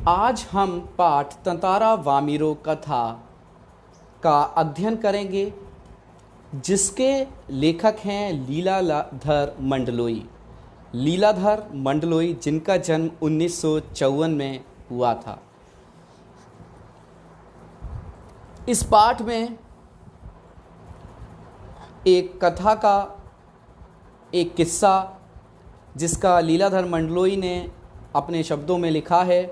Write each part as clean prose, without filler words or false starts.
आज हम पाठ तंतारा वामिरो कथा का अध्ययन करेंगे, जिसके लेखक हैं लीलाधर मंडलोई। लीलाधर मंडलोई, जिनका जन्म 1954 में हुआ था। इस पाठ में एक कथा का एक किस्सा, जिसका लीलाधर मंडलोई ने अपने शब्दों में लिखा है,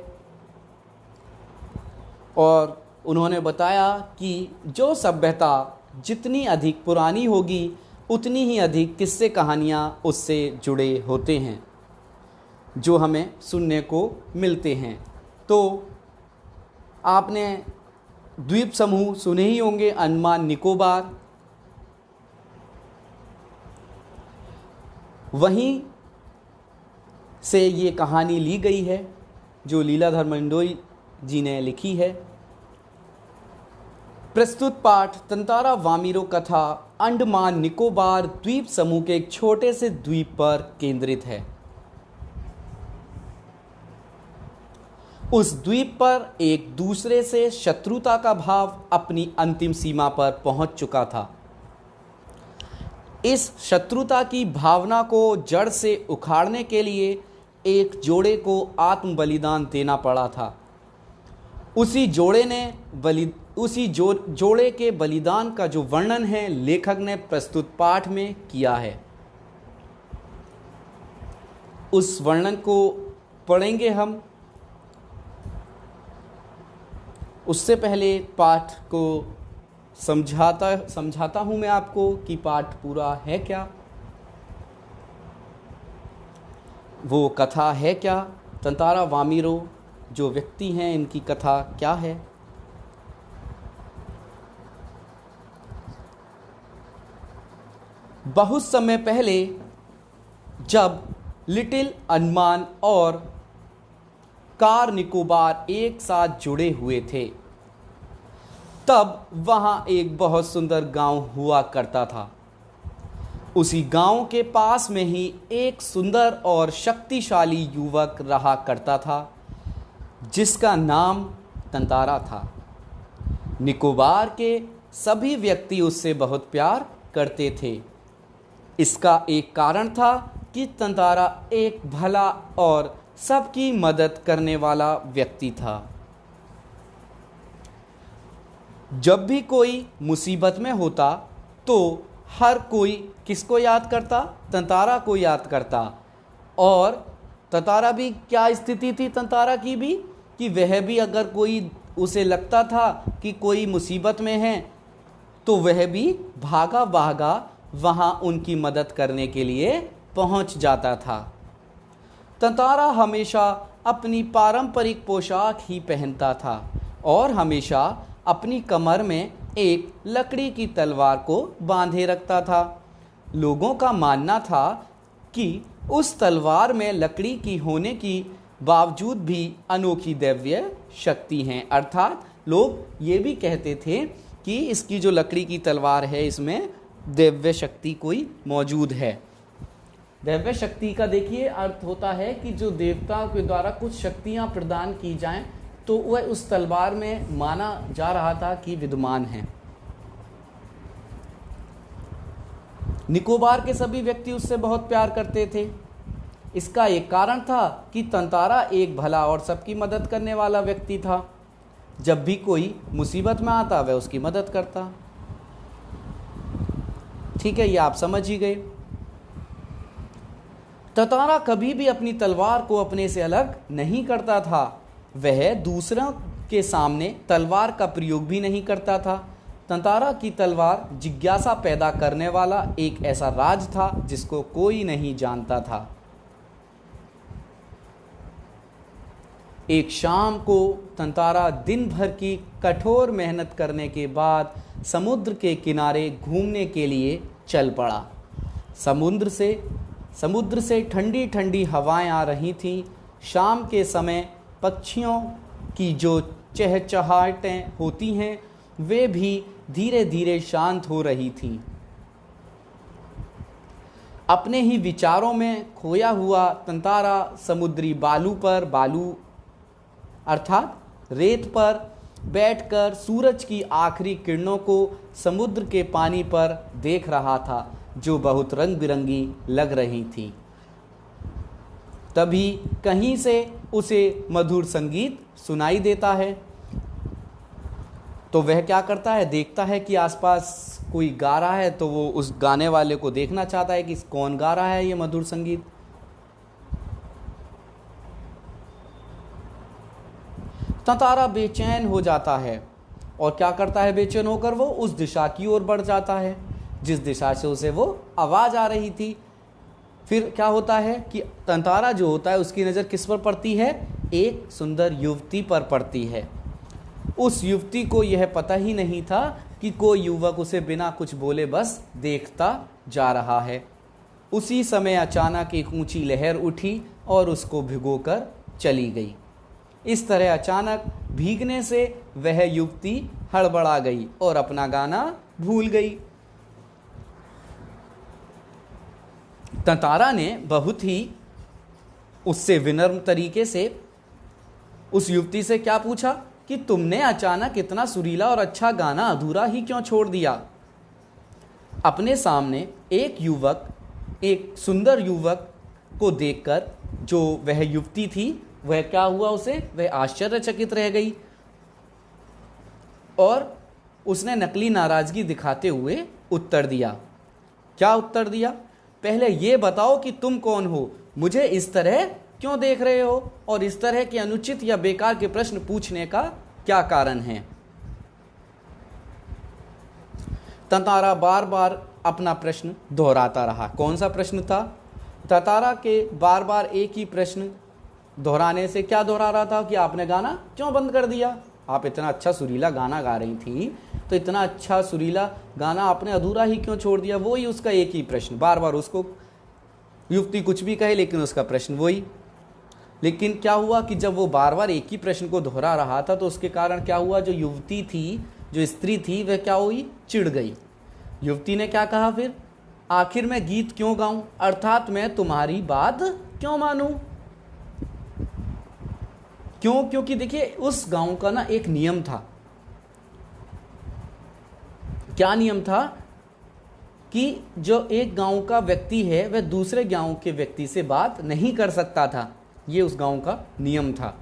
और उन्होंने बताया कि जो सभ्यता जितनी अधिक पुरानी होगी उतनी ही अधिक किस्से कहानियाँ उससे जुड़े होते हैं, जो हमें सुनने को मिलते हैं। तो आपने द्वीप समूह सुने ही होंगे, अंडमान निकोबार। वहीं से ये कहानी ली गई है जो लीलाधर मंडलोई जी ने लिखी है। प्रस्तुत पाठ तंतारा वामिरो कथा अंडमान निकोबार द्वीप समूह के एक छोटे से द्वीप पर केंद्रित है। उस द्वीप पर एक दूसरे से शत्रुता का भाव अपनी अंतिम सीमा पर पहुंच चुका था। इस शत्रुता की भावना को जड़ से उखाड़ने के लिए एक जोड़े को आत्म बलिदान देना पड़ा था। उसी जोड़े के बलिदान का जो वर्णन है लेखक ने प्रस्तुत पाठ में किया है। उस वर्णन को पढ़ेंगे हम। उससे पहले पाठ को समझाता हूं मैं आपको कि पाठ पूरा है क्या, वो कथा है क्या। तंतारा वामिरो जो व्यक्ति हैं, इनकी कथा क्या है। बहुत समय पहले, जब लिटिल अंडमान और कार निकोबार एक साथ जुड़े हुए थे, तब वहाँ एक बहुत सुंदर गांव हुआ करता था। उसी गांव के पास में ही एक सुंदर और शक्तिशाली युवक रहा करता था, जिसका नाम तंतारा था। निकोबार के सभी व्यक्ति उससे बहुत प्यार करते थे। इसका एक कारण था कि तंतारा एक भला और सबकी मदद करने वाला व्यक्ति था। जब भी कोई मुसीबत में होता तो हर कोई किसको याद करता? तंतारा को याद करता। और तंतारा भी क्या स्थिति थी तंतारा की भी, कि वह भी अगर कोई उसे लगता था कि कोई मुसीबत में है तो वह भी भागा भागा वहाँ उनकी मदद करने के लिए पहुँच जाता था। तंतारा हमेशा अपनी पारंपरिक पोशाक ही पहनता था और हमेशा अपनी कमर में एक लकड़ी की तलवार को बांधे रखता था। लोगों का मानना था कि उस तलवार में लकड़ी की होने की बावजूद भी अनोखी दैवीय शक्ति हैं। अर्थात लोग ये भी कहते थे कि इसकी जो लकड़ी की तलवार है, इसमें दैवीय शक्ति कोई मौजूद है। दैवीय शक्ति का देखिए अर्थ होता है कि जो देवताओं के द्वारा कुछ शक्तियां प्रदान की जाएं, तो वह उस तलवार में माना जा रहा था कि विद्यमान है। निकोबार के सभी व्यक्ति उससे बहुत प्यार करते थे। इसका एक कारण था कि तंतारा एक भला और सबकी मदद करने वाला व्यक्ति था। जब भी कोई मुसीबत में आता वह उसकी मदद करता। ठीक है, ये आप समझ ही गए। तंतारा कभी भी अपनी तलवार को अपने से अलग नहीं करता था। वह दूसरों के सामने तलवार का प्रयोग भी नहीं करता था। तंतारा की तलवार जिज्ञासा पैदा करने वाला एक ऐसा राज था जिसको कोई नहीं जानता था। एक शाम को तंतारा दिन भर की कठोर मेहनत करने के बाद समुद्र के किनारे घूमने के लिए चल पड़ा। समुद्र से ठंडी ठंडी हवाएं आ रही थीं। शाम के समय पक्षियों की जो चहचहाहटें होती हैं, वे भी धीरे धीरे शांत हो रही थीं। अपने ही विचारों में खोया हुआ तंतारा समुद्री बालू अर्थात रेत पर बैठकर सूरज की आखिरी किरणों को समुद्र के पानी पर देख रहा था, जो बहुत रंग बिरंगी लग रही थी। तभी कहीं से उसे मधुर संगीत सुनाई देता है, तो वह क्या करता है, देखता है कि आसपास कोई गा रहा है, तो वो उस गाने वाले को देखना चाहता है कि कौन गा रहा है ये मधुर संगीत। तारा बेचैन हो जाता है और क्या करता है, बेचैन होकर वो उस दिशा की ओर बढ़ जाता है जिस दिशा से उसे वो आवाज़ आ रही थी। फिर क्या होता है कि तंतारा जो होता है उसकी नज़र किस पर पड़ती है, एक सुंदर युवती पर पड़ती है। उस युवती को यह पता ही नहीं था कि कोई युवक उसे बिना कुछ बोले बस देखता जा रहा है। उसी समय अचानक एक ऊंची लहर उठी और उसको भिगोकर चली गई। इस तरह अचानक भीगने से वह युवती हड़बड़ा गई और अपना गाना भूल गई। तंतारा ने बहुत ही उससे विनम्र तरीके से उस युवती से क्या पूछा कि तुमने अचानक इतना सुरीला और अच्छा गाना अधूरा ही क्यों छोड़ दिया। अपने सामने एक सुंदर युवक को देखकर जो वह युवती थी, वह क्या हुआ, उसे वह आश्चर्यचकित रह गई और उसने नकली नाराजगी दिखाते हुए उत्तर दिया। क्या उत्तर दिया, पहले ये बताओ कि तुम कौन हो, मुझे इस तरह क्यों देख रहे हो और इस तरह के अनुचित या बेकार के प्रश्न पूछने का क्या कारण है। तंतारा बार बार अपना प्रश्न दोहराता रहा। कौन सा प्रश्न था, तंतारा के बार बार एक ही प्रश्न दोहराने से क्या दोहरा रहा था कि आपने गाना क्यों बंद कर दिया, आप इतना अच्छा सुरीला गाना गा रही थी, तो इतना अच्छा सुरीला गाना आपने अधूरा ही क्यों छोड़ दिया। वही उसका एक ही प्रश्न, बार बार उसको युवती कुछ भी कहे लेकिन उसका प्रश्न वही। लेकिन क्या हुआ कि जब वो बार बार एक ही प्रश्न को दोहरा रहा था तो उसके कारण क्या हुआ, जो युवती थी, जो स्त्री थी, वह क्या हुई, चिढ़ गई। युवती ने क्या कहा फिर, आखिर मैं गीत क्यों गाऊं, अर्थात मैं तुम्हारी बात क्यों मानूं। क्यों, क्योंकि देखिए उस गांव का ना एक नियम था। क्या नियम था कि जो एक गांव का व्यक्ति है वह दूसरे गांव के व्यक्ति से बात नहीं कर सकता था, ये उस गांव का नियम था।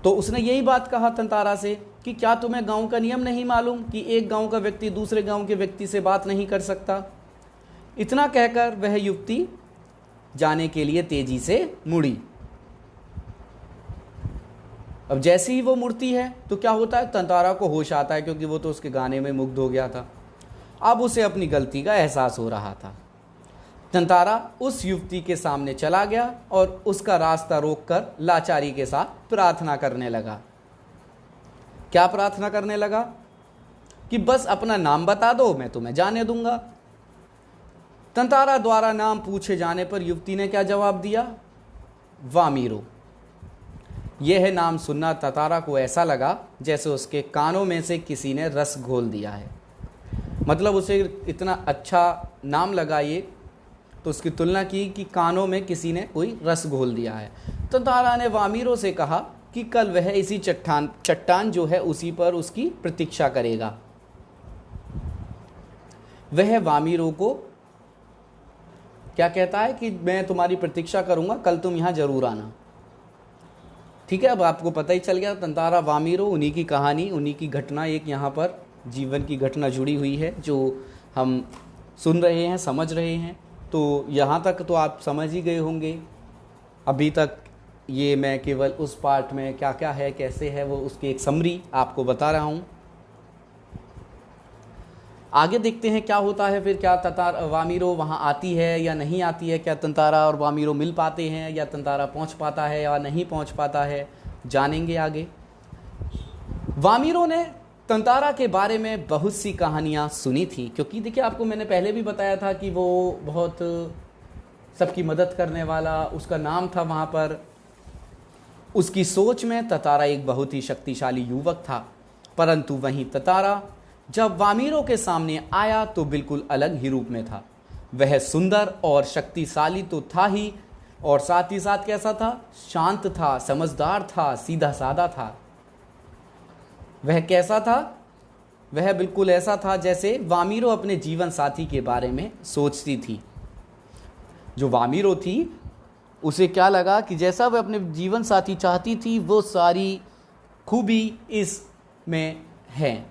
तो उसने यही बात कहा तंतारा से कि क्या तुम्हें गांव का नियम नहीं मालूम कि एक गांव का व्यक्ति दूसरे गांव के व्यक्ति से बात नहीं कर सकता। इतना कहकर वह युवती जाने के लिए तेजी से मुड़ी। अब जैसे ही वो मुड़ती है तो क्या होता है, तंतारा को होश आता है, क्योंकि वो तो उसके गाने में मुग्ध हो गया था। अब उसे अपनी गलती का एहसास हो रहा था। तंतारा उस युवती के सामने चला गया और उसका रास्ता रोककर लाचारी के साथ प्रार्थना करने लगा। क्या प्रार्थना करने लगा कि बस अपना नाम बता दो, मैं तुम्हें जाने दूंगा। तंतारा द्वारा नाम पूछे जाने पर युवती ने क्या जवाब दिया, वामीरो। यह नाम सुनना तंतारा को ऐसा लगा जैसे उसके कानों में से किसी ने रस घोल दिया है। मतलब उसे इतना अच्छा नाम लगा ये, तो उसकी तुलना की कि कानों में किसी ने कोई रस घोल दिया है। तंतारा ने वामीरो से कहा कि कल वह इसी चट्टान जो है उसी पर उसकी प्रतीक्षा करेगा। वह वामीरो को क्या कहता है कि मैं तुम्हारी प्रतीक्षा करूंगा, कल तुम यहां जरूर आना। ठीक है, अब आपको पता ही चल गया, तंतारा वामीरो, उन्हीं की कहानी, उन्हीं की घटना, एक यहाँ पर जीवन की घटना जुड़ी हुई है जो हम सुन रहे हैं, समझ रहे हैं। तो यहाँ तक तो आप समझ ही गए होंगे। अभी तक ये मैं केवल उस पार्ट में क्या क्या है, कैसे है, वो उसकी एक समरी आपको बता रहा हूँ। आगे देखते हैं क्या होता है फिर। क्या वामीरो वहाँ आती है या नहीं आती है, क्या तंतारा और वामीरो मिल पाते हैं या तंतारा पहुँच पाता है या नहीं पहुँच पाता है, जानेंगे आगे। वामीरो ने तंतारा के बारे में बहुत सी कहानियाँ सुनी थी, क्योंकि देखिए आपको मैंने पहले भी बताया था कि वो बहुत सबकी मदद करने वाला उसका नाम था वहाँ पर। उसकी सोच में तंतारा एक बहुत ही शक्तिशाली युवक था, परंतु वहीं तंतारा जब वामीरो के सामने आया तो बिल्कुल अलग ही रूप में था। वह सुंदर और शक्तिशाली तो था ही, और साथ ही साथ कैसा था? शांत था, समझदार था, सीधा साधा था। वह कैसा था? वह बिल्कुल ऐसा था जैसे वामीरो अपने जीवन साथी के बारे में सोचती थी। जो वामीरो थी उसे क्या लगा कि जैसा वह अपने जीवन साथी चाहती थी वो सारी खूबी इसमें है।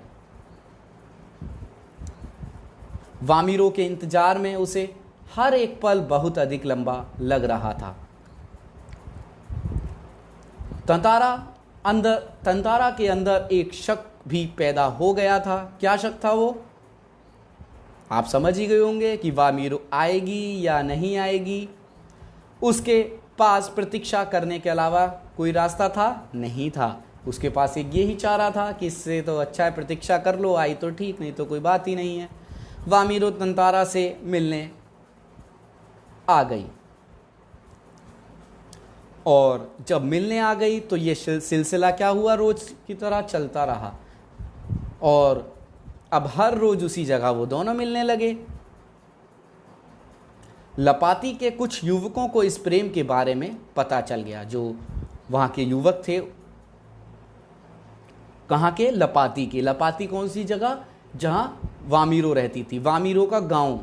वामीरो के इंतजार में उसे हर एक पल बहुत अधिक लंबा लग रहा था। तंतारा के अंदर एक शक भी पैदा हो गया था। क्या शक था वो? आप समझ ही गए होंगे कि वामीरो आएगी या नहीं आएगी। उसके पास प्रतीक्षा करने के अलावा कोई रास्ता था? नहीं था। उसके पास एक यही चारा था कि इससे तो अच्छा है प्रतीक्षा कर लो, आई तो ठीक, नहीं तो कोई बात ही नहीं है। वामीरो तंतारा से मिलने आ गई और जब मिलने आ गई तो ये सिलसिला क्या हुआ? रोज की तरह चलता रहा और अब हर रोज उसी जगह वो दोनों मिलने लगे। लपाती के कुछ युवकों को इस प्रेम के बारे में पता चल गया। जो वहाँ के युवक थे, कहाँ के? लपाती के। लपाती कौन सी जगह? जहाँ वामीरो रहती थी। वामीरो का गांव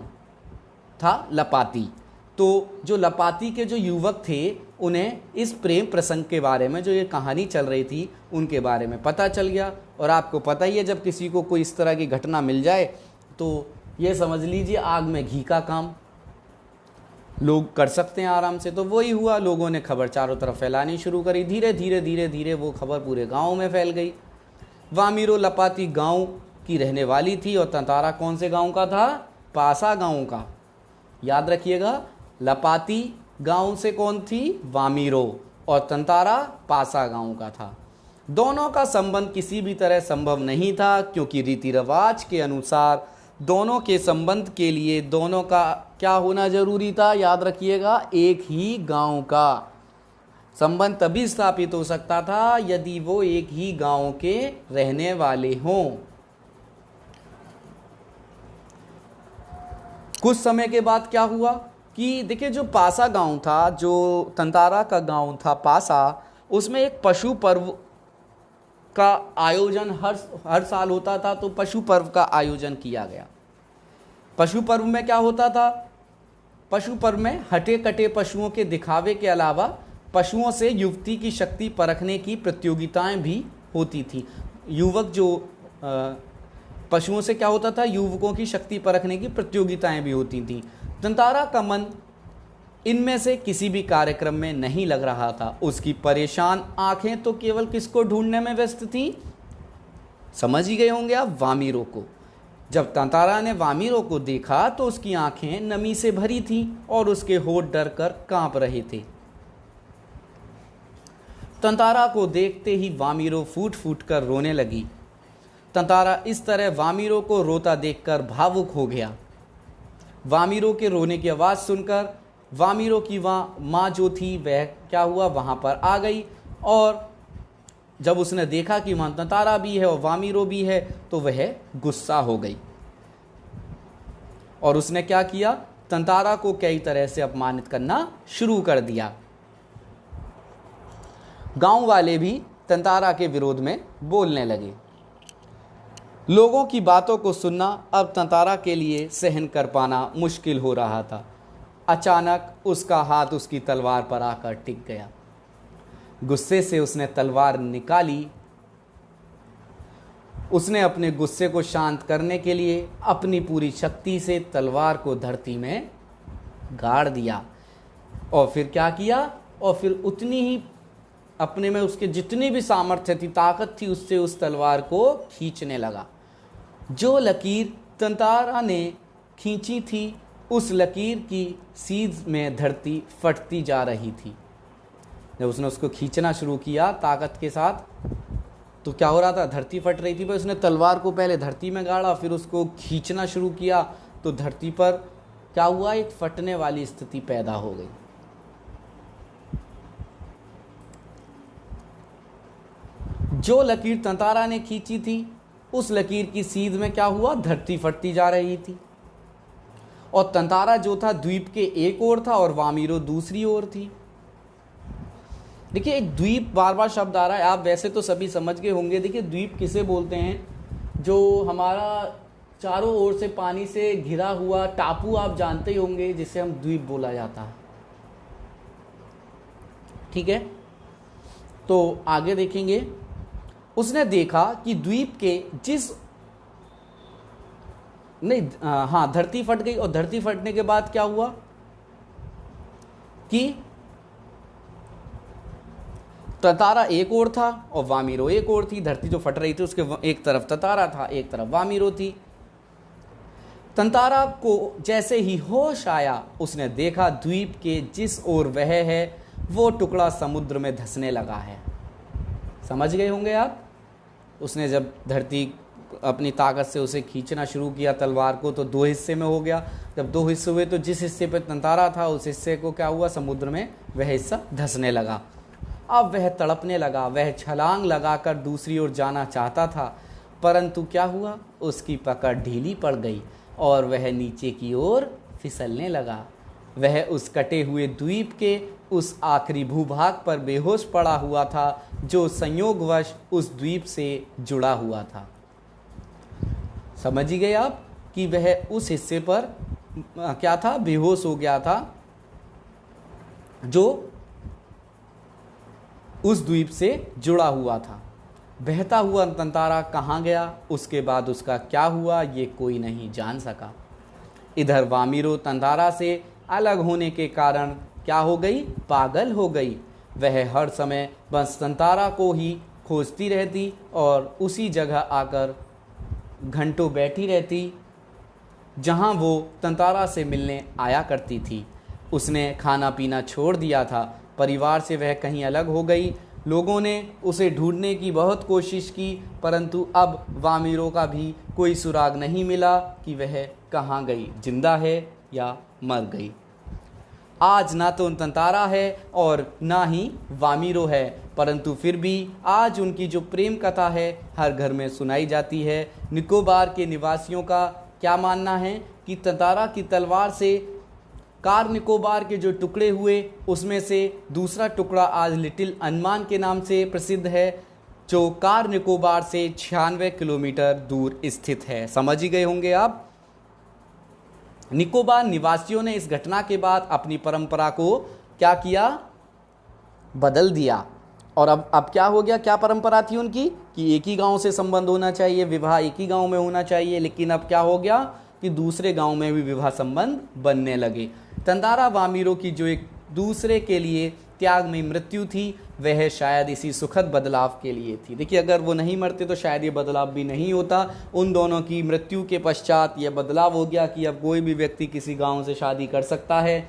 था लपाती। तो जो लपाती के जो युवक थे उन्हें इस प्रेम प्रसंग के बारे में, जो ये कहानी चल रही थी, उनके बारे में पता चल गया। और आपको पता ही है जब किसी को कोई इस तरह की घटना मिल जाए तो ये समझ लीजिए आग में घी का काम लोग कर सकते हैं आराम से। तो वही हुआ, लोगों ने खबर चारों तरफ फैलानी शुरू करी। धीरे धीरे धीरे धीरे वो खबर पूरे गांव में फैल गई। वामीरो लपाती गांव की रहने वाली थी और तंतारा कौन से गांव का था? पासा गांव का। याद रखिएगा, लपाती गांव से कौन थी? वामीरो। और तंतारा पासा गांव का था। दोनों का संबंध किसी भी तरह संभव नहीं था क्योंकि रीति रिवाज के अनुसार दोनों के संबंध के लिए दोनों का क्या होना जरूरी था? याद रखिएगा, एक ही गांव का संबंध तभी स्थापित हो सकता था यदि वो एक ही गांव के रहने वाले हों। कुछ समय के बाद क्या हुआ कि देखिए, जो पासा गांव था, जो तंतारा का गांव था पासा, उसमें एक पशु पर्व का आयोजन हर साल होता था। तो पशु पर्व का आयोजन किया गया। पशु पर्व में क्या होता था? पशु पर्व में हटे कटे पशुओं के दिखावे के अलावा पशुओं से युवती की शक्ति परखने की प्रतियोगिताएं भी होती थी। युवक जो पशुओं से क्या होता था? युवकों की शक्ति परखने की प्रतियोगिताएं भी होती थी। तंतारा का मन इनमें से किसी भी कार्यक्रम में नहीं लग रहा था। उसकी परेशान आंखें तो केवल किसको ढूंढने में व्यस्त थी? समझ ही गए होंगे आप, वामीरो को। जब तंतारा ने वामीरो को देखा तो उसकी आंखें नमी से भरी थीं और उसके होंठ डर कर कांप रहे थे। तंतारा को देखते ही वामीरो फूट फूट कर रोने लगी। तंतारा इस तरह वामीरो को रोता देखकर भावुक हो गया। वामीरो के रोने की आवाज़ सुनकर वामीरो की माँ जो थी वह क्या हुआ? वहाँ पर आ गई और जब उसने देखा कि वहाँ तंतारा भी है और वामीरो भी है तो वह गुस्सा हो गई और उसने क्या किया? तंतारा को कई तरह से अपमानित करना शुरू कर दिया। गांव वाले भी तंतारा के विरोध में बोलने लगे। लोगों की बातों को सुनना अब तंतारा के लिए सहन कर पाना मुश्किल हो रहा था। अचानक उसका हाथ उसकी तलवार पर आकर टिक गया। गुस्से से उसने तलवार निकाली। उसने अपने गुस्से को शांत करने के लिए अपनी पूरी शक्ति से तलवार को धरती में गाड़ दिया और फिर क्या किया? और फिर उतनी ही अपने में उसके जितनी भी सामर्थ्य थी, ताकत थी, उससे उस तलवार को खींचने लगा। जो लकीर तंतारा ने खींची थी उस लकीर की सीध में धरती फटती जा रही थी। जब उसने उसको खींचना शुरू किया ताकत के साथ तो क्या हो रहा था? धरती फट रही थी। पर उसने तलवार को पहले धरती में गाड़ा, फिर उसको खींचना शुरू किया तो धरती पर क्या हुआ? एक फटने वाली स्थिति पैदा हो गई। जो लकीर तंतारा ने खींची थी उस लकीर की सीध में क्या हुआ? धरती फटती जा रही थी और तंतारा जो था द्वीप के एक ओर था और वामीरो दूसरी ओर थी। देखिए एक द्वीप बार बार शब्द आ रहा है, आप वैसे तो सभी समझ गए होंगे। देखिए द्वीप किसे बोलते हैं, जो हमारा चारों ओर से पानी से घिरा हुआ टापू आप जानते ही होंगे, जिसे हम द्वीप बोला जाता है। ठीक है, तो आगे देखेंगे। उसने देखा कि द्वीप के जिस नहीं हाँ, धरती फट गई, और धरती फटने के बाद क्या हुआ कि ततारा एक ओर था और वामीरो एक ओर थी। धरती जो फट रही थी उसके एक तरफ ततारा था, एक तरफ वामीरो थी। तंतारा को जैसे ही होश आया, उसने देखा द्वीप के जिस ओर वह है वो टुकड़ा समुद्र में धंसने लगा है। समझ गए होंगे आप। उसने जब धरती अपनी ताकत से उसे खींचना शुरू किया तलवार को, तो दो हिस्से में हो गया। जब दो हिस्से हुए तो जिस हिस्से पे तंतारा था उस हिस्से को क्या हुआ, समुद्र में वह हिस्सा धंसने लगा। अब वह तड़पने लगा, वह छलांग लगाकर दूसरी ओर जाना चाहता था, परंतु क्या हुआ, उसकी पकड़ ढीली पड़ गई और वह नीचे की ओर फिसलने लगा। वह उस कटे हुए द्वीप के उस आखिरी भूभाग पर बेहोश पड़ा हुआ था जो संयोगवश उस द्वीप से जुड़ा हुआ था। समझ ही गए आप कि वह उस हिस्से पर क्या था, बेहोश हो गया था जो उस द्वीप से जुड़ा हुआ था। बहता हुआ तंतारा कहाँ गया, उसके बाद उसका क्या हुआ, ये कोई नहीं जान सका। इधर वामीरो तंतारा से अलग होने के कारण क्या हो गई, पागल हो गई। वह हर समय बस तंतारा को ही खोजती रहती और उसी जगह आकर घंटों बैठी रहती जहाँ वो तंतारा से मिलने आया करती थी। उसने खाना पीना छोड़ दिया था, परिवार से वह कहीं अलग हो गई। लोगों ने उसे ढूंढने की बहुत कोशिश की, परंतु अब वामीरो का भी कोई सुराग नहीं मिला कि वह कहाँ गई, जिंदा है या मर गई। आज ना तो तंतारा है और ना ही वामीरो है, परंतु फिर भी आज उनकी जो प्रेम कथा है हर घर में सुनाई जाती है। निकोबार के निवासियों का क्या मानना है कि तंतारा की तलवार से कार निकोबार के जो टुकड़े हुए उसमें से दूसरा टुकड़ा आज लिटिल अंडमान के नाम से प्रसिद्ध है, जो कार निकोबार से 96 किलोमीटर दूर स्थित है। समझ ही गए होंगे आप। निकोबार निवासियों ने इस घटना के बाद अपनी परंपरा को क्या किया, बदल दिया। और अब क्या हो गया, क्या परंपरा थी उनकी कि एक ही गांव से संबंध होना चाहिए, विवाह एक ही गांव में होना चाहिए, लेकिन अब क्या हो गया कि दूसरे गांव में भी विवाह संबंध बनने लगे। तंतारा वामीरो की जो एक दूसरे के लिए त्याग में मृत्यु थी, वह शायद इसी सुखद बदलाव के लिए थी। देखिए अगर वो नहीं मरते तो शायद ये बदलाव भी नहीं होता। उन दोनों की मृत्यु के पश्चात यह बदलाव हो गया कि अब कोई भी व्यक्ति किसी गांव से शादी कर सकता है,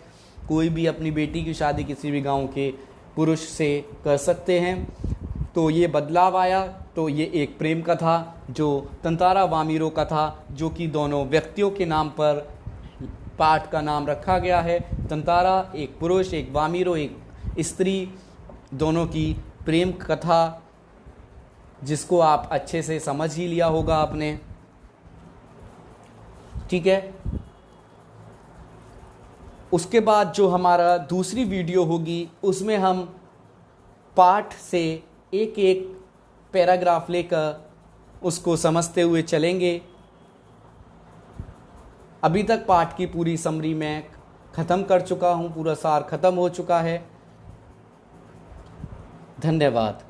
कोई भी अपनी बेटी की शादी किसी भी गांव के पुरुष से कर सकते हैं। तो ये बदलाव आया। तो ये एक प्रेम कथा जो तंतारा वामीरो का था, जो कि दोनों व्यक्तियों के नाम पर पाठ का नाम रखा गया है। तंतारा एक पुरुष, एक वामीरो एक स्त्री, दोनों की प्रेम कथा, जिसको आप अच्छे से समझ ही लिया होगा आपने। ठीक है, उसके बाद जो हमारा दूसरी वीडियो होगी उसमें हम पाठ से एक एक पैराग्राफ लेकर उसको समझते हुए चलेंगे। अभी तक पाठ की पूरी समरी मैं ख़त्म कर चुका हूँ, पूरा सार ख़त्म हो चुका है। धन्यवाद।